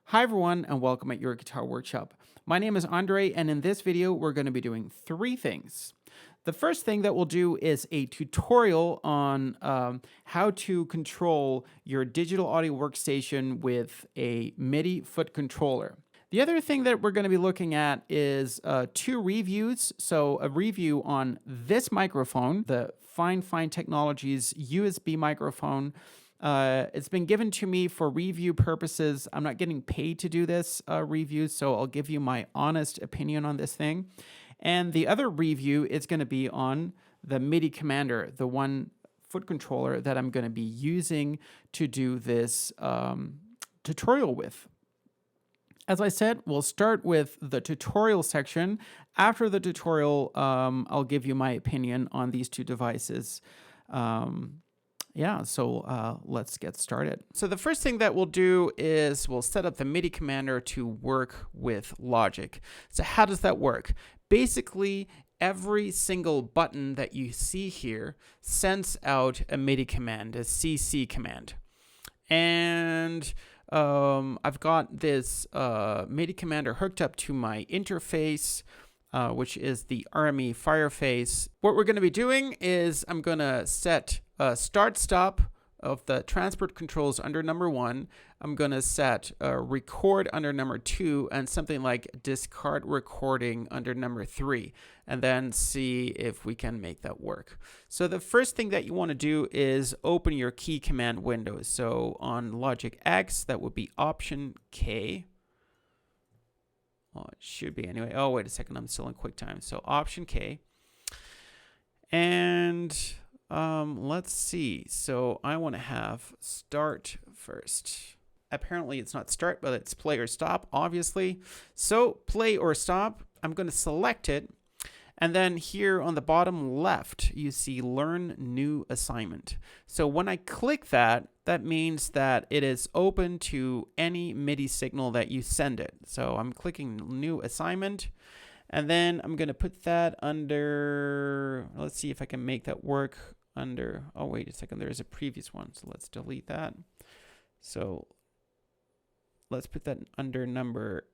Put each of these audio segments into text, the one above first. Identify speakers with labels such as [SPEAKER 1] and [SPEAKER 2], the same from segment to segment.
[SPEAKER 1] Hi everyone and welcome at your guitar workshop. My name is Andre and in this video we're going to be doing three things. The first thing that we'll do is a tutorial on how to control your digital audio workstation with a Midi foot controller. The other thing that we're going to be looking at is two reviews. So a review on this microphone, the FiFine Technology's USB microphone. It's been given to me for review purposes. I'm not getting paid to do this review, so I'll give you my honest opinion on this thing. And the other review is going to be on the Midi Commander, the one foot controller that I'm going to be using to do this tutorial with. As I said, we'll start with the tutorial section. After the tutorial, I'll give you my opinion on these two devices. So let's get started. So the first thing that we'll do is we'll set up the Midi Commander to work with Logic. So how does that work? Basically, every single button that you see here sends out a Midi command, a CC command. And I've got this Midi Commander hooked up to my interface, which is the Army Fireface. What we're going to be doing is I'm going to set start-stop of the transport controls under number 1. I'm going to set record under number 2 and something like discard recording under number 3, and then see if we can make that work. So the first thing that you want to do is open your key command window. So on Logic X, that would be Option K. Well, it should be anyway. Oh, wait a second. I'm still in QuickTime. So Option K. And let's see. So I want to have start first. Apparently it's not start, but it's play or stop, obviously. So play or stop. I'm going to select it. And then here on the bottom left, you see Learn New Assignment. So when I click that, that means that it is open to any MIDI signal that you send it. So I'm clicking New Assignment. And then I'm going to put that under, let's see if I can make that work under, oh, wait a second, there's a previous one. So let's delete that. So let's put that under number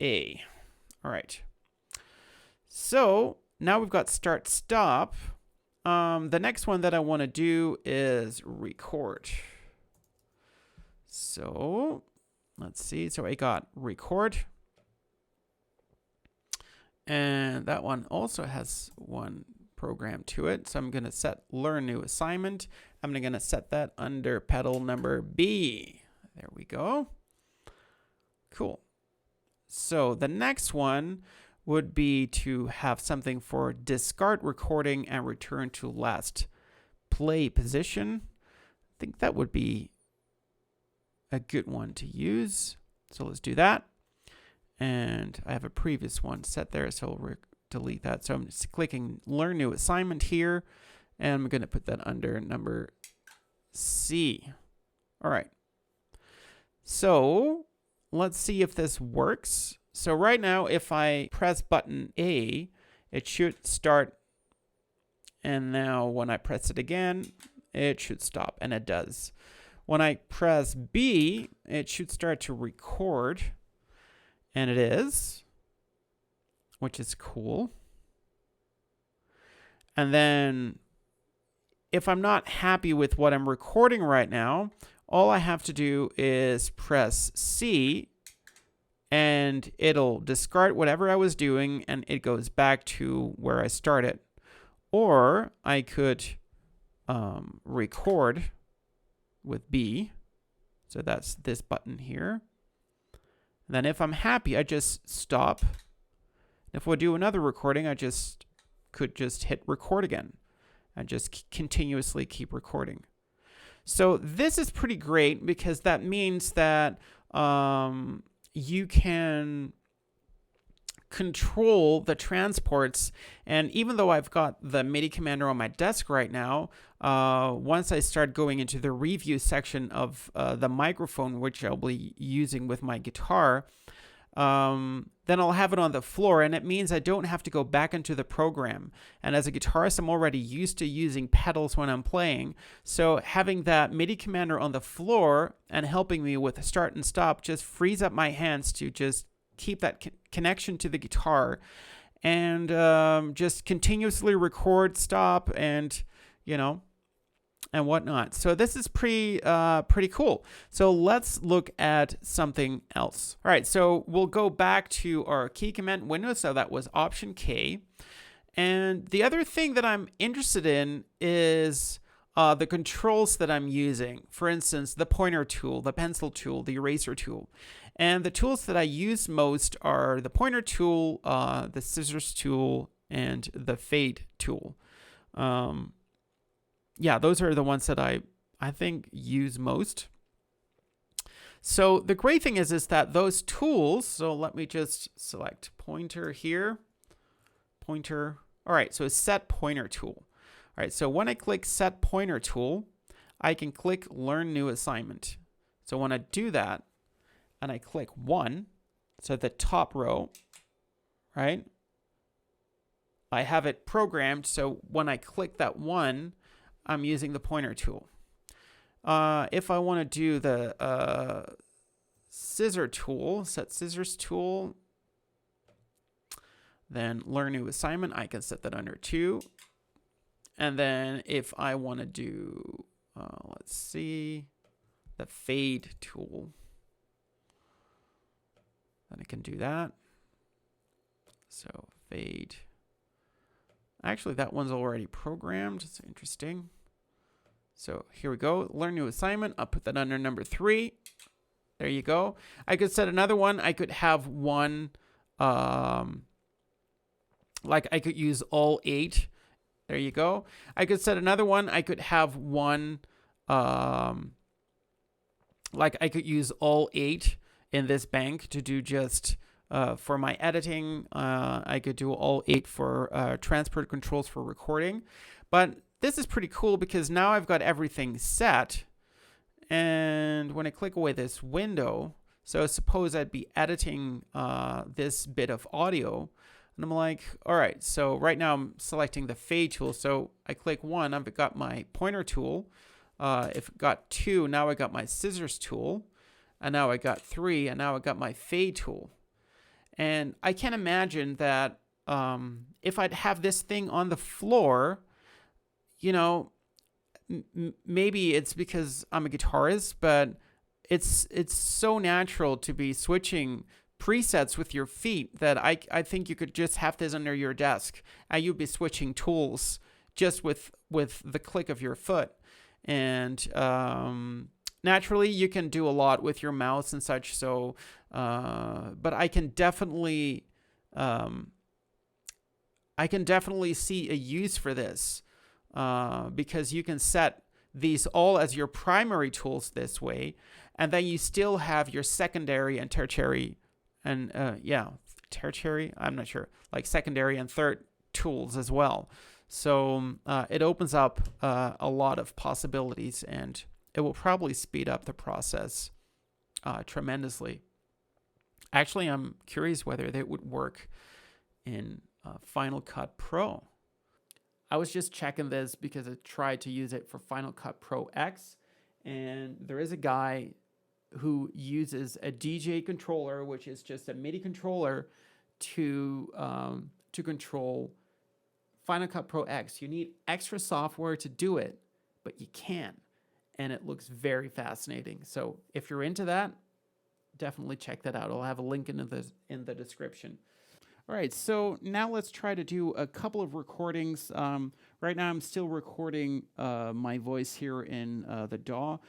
[SPEAKER 1] A. All right. So now we've got start stop. The next one that I want to do is record. So let's see. So I got record. And that one also has one program to it. So I'm going to set learn new assignment. I'm going to set that under pedal number B. There we go. Cool. So the next one would be to have something for discard recording and return to last play position. I think that would be a good one to use. So let's do that. And I have a previous one set there, so we'll delete that. So I'm just clicking Learn New Assignment here, and I'm going to put that under number C. All right. So let's see if this works. So right now, if I press button A, it should start. And now when I press it again, it should stop, and it does. When I press B, it should start to record. And it is, which is cool. And then if I'm not happy with what I'm recording right now, all I have to do is press C and it'll discard whatever I was doing and it goes back to where I started. Or I could record with B. So that's this button here. Then if I'm happy, I just stop. If we do another recording, I could just hit record again and just continuously keep recording. So this is pretty great because that means that you can control the transports. And even though I've got the Midi Commander on my desk right now, once I start going into the review section of the microphone, which I'll be using with my guitar, then I'll have it on the floor, and it means I don't have to go back into the program. And as a guitarist, I'm already used to using pedals when I'm playing. So having that MIDI commander on the floor and helping me with start and stop just frees up my hands to just keep that connection to the guitar and just continuously record, stop, and, you know, and whatnot. So this is pretty cool. So let's look at something else. All right, so we'll go back to our key command window. So that was Option K. And the other thing that I'm interested in is the controls that I'm using. For instance, the pointer tool, the pencil tool, the eraser tool. And the tools that I use most are the pointer tool, the scissors tool, and the fade tool. Yeah, those are the ones that I think use most. So the great thing is that those tools, so let me just select pointer here, pointer. All right, so set pointer tool. All right, so when I click set pointer tool, I can click learn new assignment. So when I do that and I click 1, so the top row, right? I have it programmed, so when I click that 1, I'm using the pointer tool. If I want to do the scissor tool, set scissors tool, then learn new assignment, I can set that under 2. And then if I want to do, let's see, the fade tool, then I can do that. So fade. Actually, that one's already programmed. It's interesting. So here we go. Learn new assignment. I'll put that under number 3. There you go. I could set another one. I could have one, like I could use all 8. There you go. I could set another one. I could have one, like I could use all 8 in this bank to do just for my editing. I could do all 8 for transport controls for recording. But this is pretty cool because now I've got everything set. And when I click away this window, so suppose I'd be editing this bit of audio. And I'm like, all right, so right now I'm selecting the fade tool. So I click 1, I've got my pointer tool. If I got 2, now I got my scissors tool. And now I got 3, and now I got my fade tool. And I can imagine that if I'd have this thing on the floor, you know, maybe it's because I'm a guitarist, but it's so natural to be switching presets with your feet that I think you could just have this under your desk and you'd be switching tools just with the click of your foot. And naturally, you can do a lot with your mouse and such. So, but I can definitely see a use for this because you can set these all as your primary tools this way, and then you still have your secondary and tertiary, and tertiary. I'm not sure, like secondary and third tools as well. So it opens up a lot of possibilities, and it will probably speed up the process tremendously. Actually, I'm curious whether they would work in Final Cut Pro. I was just checking this because I tried to use it for Final Cut Pro X, and there is a guy who uses a DJ controller, which is just a MIDI controller, to control Final Cut Pro X. You need extra software to do it, but you can, and it looks very fascinating. So if you're into that, definitely check that out. I'll have a link in the description. All right, so now let's try to do a couple of recordings. Right now I'm still recording my voice here in the DAW.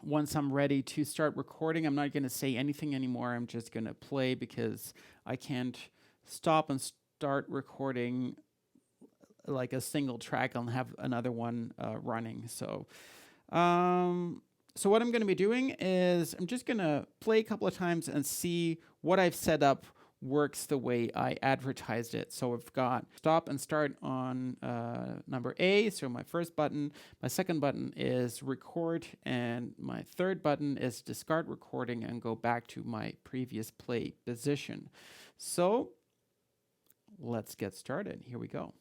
[SPEAKER 1] Once I'm ready to start recording, I'm not going to say anything anymore. I'm just going to play because I can't stop and start recording like a single track and have another one running. So what I'm going to be doing is I'm just going to play a couple of times and see what I've set up works the way I advertised it. So we've got stop and start on number A, so my first button. My second button is record, and my third button is discard recording and go back to my previous play position. So let's get started. Here we go.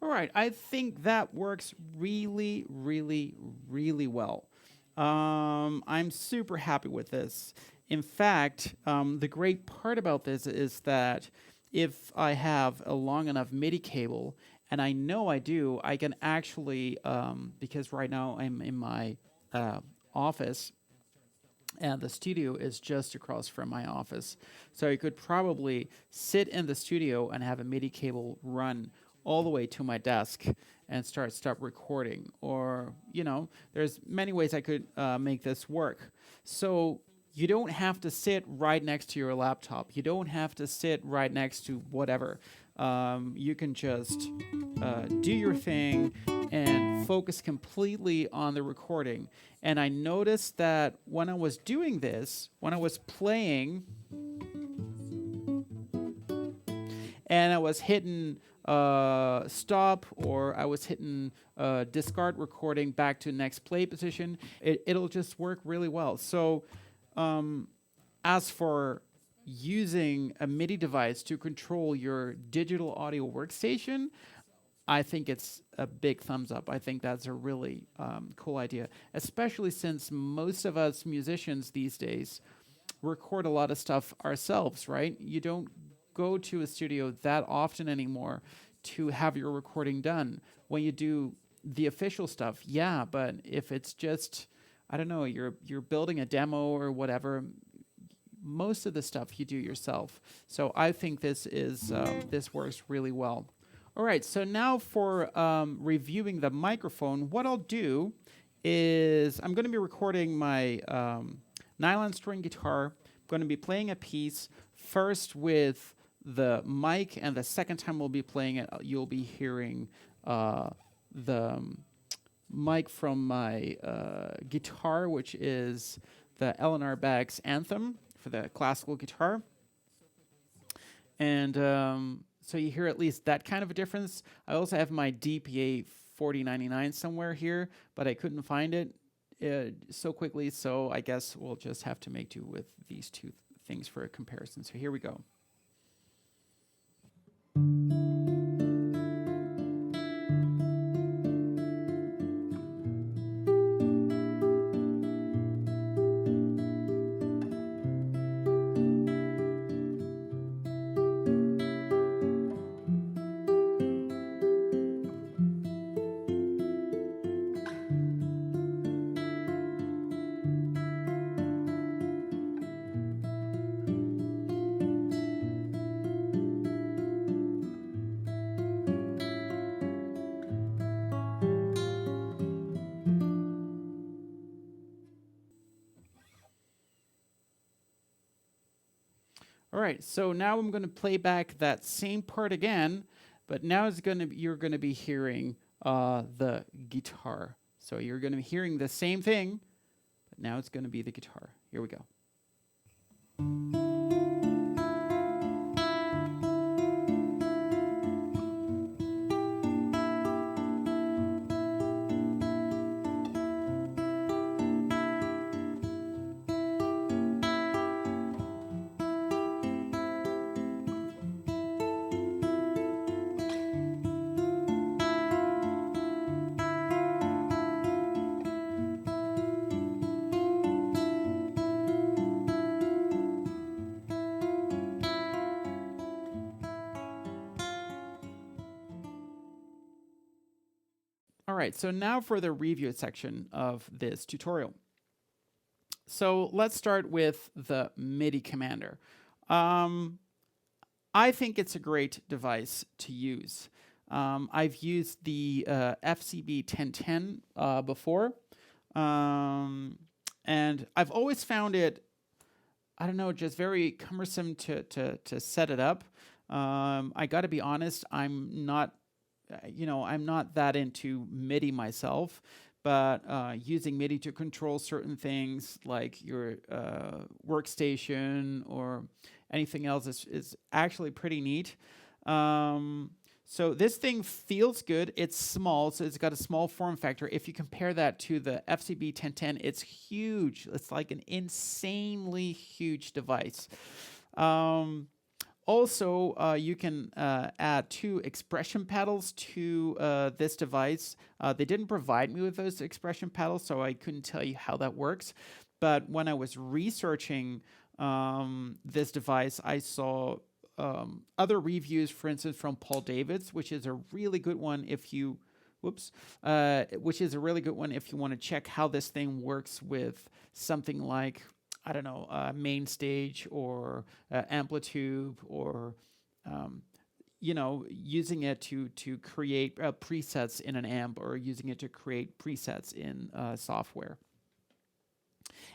[SPEAKER 1] All right, I think that works really, really, really well. I'm super happy with this. In fact, the great part about this is that if I have a long enough MIDI cable, and I know I do, I can actually, because right now I'm in my office, and the studio is just across from my office. So I could probably sit in the studio and have a MIDI cable run all the way to my desk and stop recording. Or, there's many ways I could make this work. So you don't have to sit right next to your laptop. You don't have to sit right next to whatever. You can just do your thing and focus completely on the recording. And I noticed that when I was doing this, when I was playing and I was hitting stop, or I was hitting discard recording back to next play position, it'll just work really well. So as for using a MIDI device to control your digital audio workstation, I think it's a big thumbs up. I think that's a really cool idea, especially since most of us musicians these days record a lot of stuff ourselves, right? You don't go to a studio that often anymore to have your recording done. When you do the official stuff, yeah, but if it's just, I don't know, you're building a demo or whatever, most of the stuff you do yourself. So I think this works really well. All right, so now for reviewing the microphone, what I'll do is I'm going to be recording my nylon string guitar. I'm going to be playing a piece first with the mic, and the second time we'll be playing it, you'll be hearing the mic from my guitar, which is the Eleanor Baggs Anthem for the classical guitar. And so you hear at least that kind of a difference. I also have my DPA 4099 somewhere here, but I couldn't find it so quickly, so I guess we'll just have to make do with these two things for a comparison. So here we go. All right, so now I'm going to play back that same part again, but now you're going to be hearing the guitar. So you're going to be hearing the same thing, but now it's going to be the guitar. Here we go. All right, so now for the review section of this tutorial. So let's start with the Midi commander. I think it's a great device to use. I've used the FCB 1010 before, and I've always found it, I don't know, just very cumbersome to set it up. I got to be honest, I'm not that into Midi myself, but using Midi to control certain things like your workstation or anything else is actually pretty neat. So this thing feels good. It's small, so it's got a small form factor. If you compare that to the FCB 1010, it's huge. It's like an insanely huge device. Also, you can add 2 expression pedals to this device. They didn't provide me with those expression pedals, so I couldn't tell you how that works. But when I was researching this device, I saw other reviews, for instance, from Paul Davids, which is a really good one if you, which is a really good one if you want to check how this thing works with something like, I don't know, main stage or amplitude, or using it to create presets in an amp, or using it to create presets in software.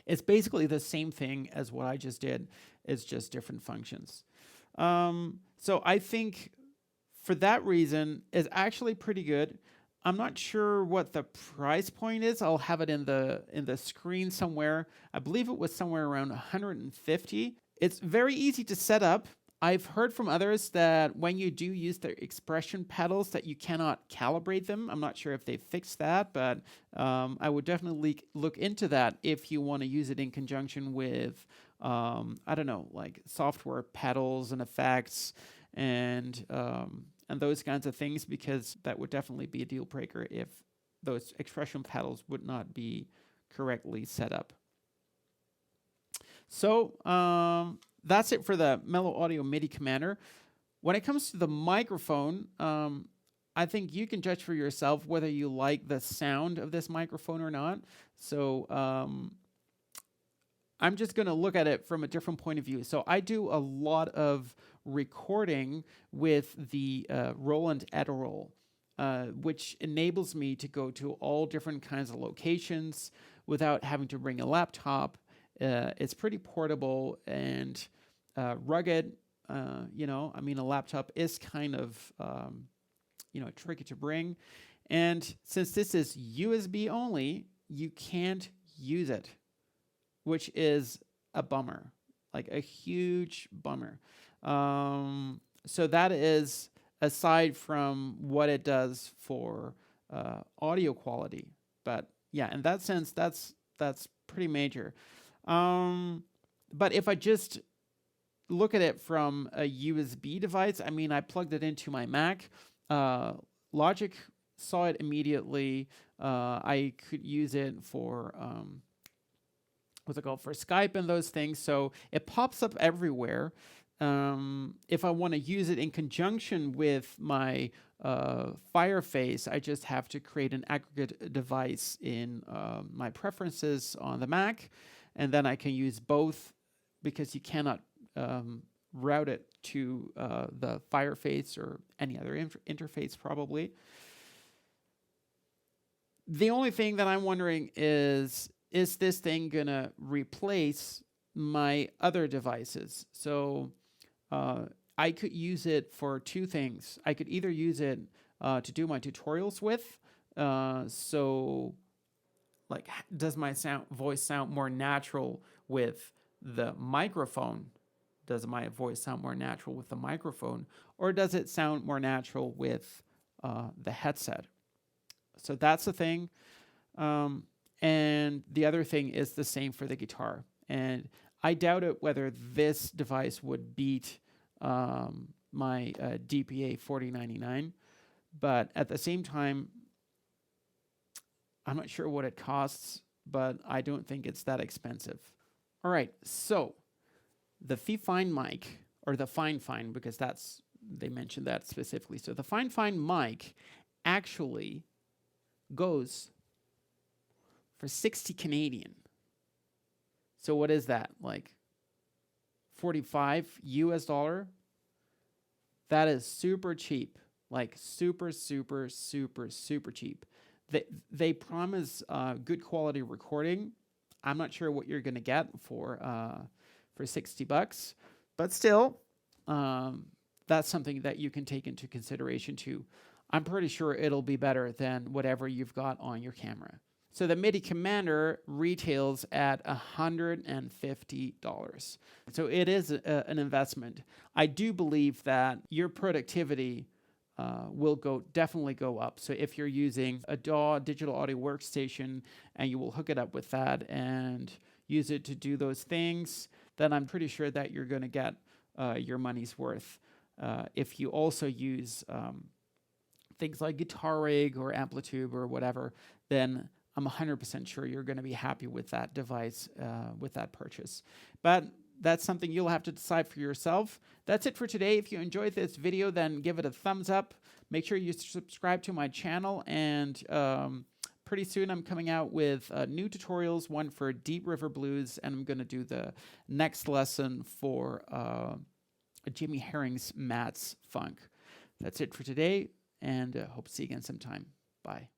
[SPEAKER 1] It's basically the same thing as what I just did. It's just different functions. So I think for that reason, it's actually pretty good. I'm not sure what the price point is. I'll have it in the screen somewhere. I believe it was somewhere around 150. It's very easy to set up. I've heard from others that when you do use the expression pedals that you cannot calibrate them. I'm not sure if they fixed that, but I would definitely look into that if you want to use it in conjunction with, I don't know, like software pedals and effects and those kinds of things, because that would definitely be a deal breaker if those expression pedals would not be correctly set up. So that's it for the Meloaudio Midi commander. When it comes to the microphone, I think you can judge for yourself whether you like the sound of this microphone or not. So I'm just going to look at it from a different point of view. So I do a lot of recording with the Roland Edirol, which enables me to go to all different kinds of locations without having to bring a laptop. It's pretty portable and rugged. I mean, a laptop is kind of, tricky to bring. And since this is USB only, you can't use it, which is a bummer, like a huge bummer. So that is aside from what it does for audio quality. But yeah, in that sense, that's pretty major. But if I just look at it from a USB device, I mean, I plugged it into my Mac. Logic saw it immediately. I could use it for for Skype and those things. So it pops up everywhere. If I want to use it in conjunction with my Fireface, I just have to create an aggregate device in my preferences on the Mac, and then I can use both, because you cannot route it to the Fireface or any other interface probably. The only thing that I'm wondering is this thing gonna replace my other devices? So I could use it for 2 things. I could either use it to do my tutorials with. So like, does my voice sound more natural with the microphone? Does my voice sound more natural with the microphone? Or does it sound more natural with the headset? So that's the thing. And the other thing is the same for the guitar. And I doubt it whether this device would beat my DPA 4099. But at the same time, I'm not sure what it costs, but I don't think it's that expensive. All right, so the FiFine mic, or the FiFine, because they mentioned that specifically. So the FiFine mic actually goes for 60 Canadian. So what is that? Like 45 US dollar? That is super cheap. Like super cheap. They promise good quality recording. I'm not sure what you're going to get for $60, but still, that's something that you can take into consideration too. I'm pretty sure it'll be better than whatever you've got on your camera. So the MIDI commander retails at $150. So it is an investment. I do believe that your productivity will definitely go up. So if you're using a DAW, digital audio workstation, and you will hook it up with that and use it to do those things, then I'm pretty sure that you're going to get your money's worth. If you also use things like Guitar Rig or Amplitube or whatever, then I'm 100% sure you're going to be happy with that device, with that purchase. But that's something you'll have to decide for yourself. That's it for today. If you enjoyed this video, then give it a thumbs up. Make sure you subscribe to my channel, and pretty soon I'm coming out with new tutorials, one for Deep River Blues, and I'm going to do the next lesson for Jimmy Herring's Matt's Funk. That's it for today, and hope to see you again sometime. Bye.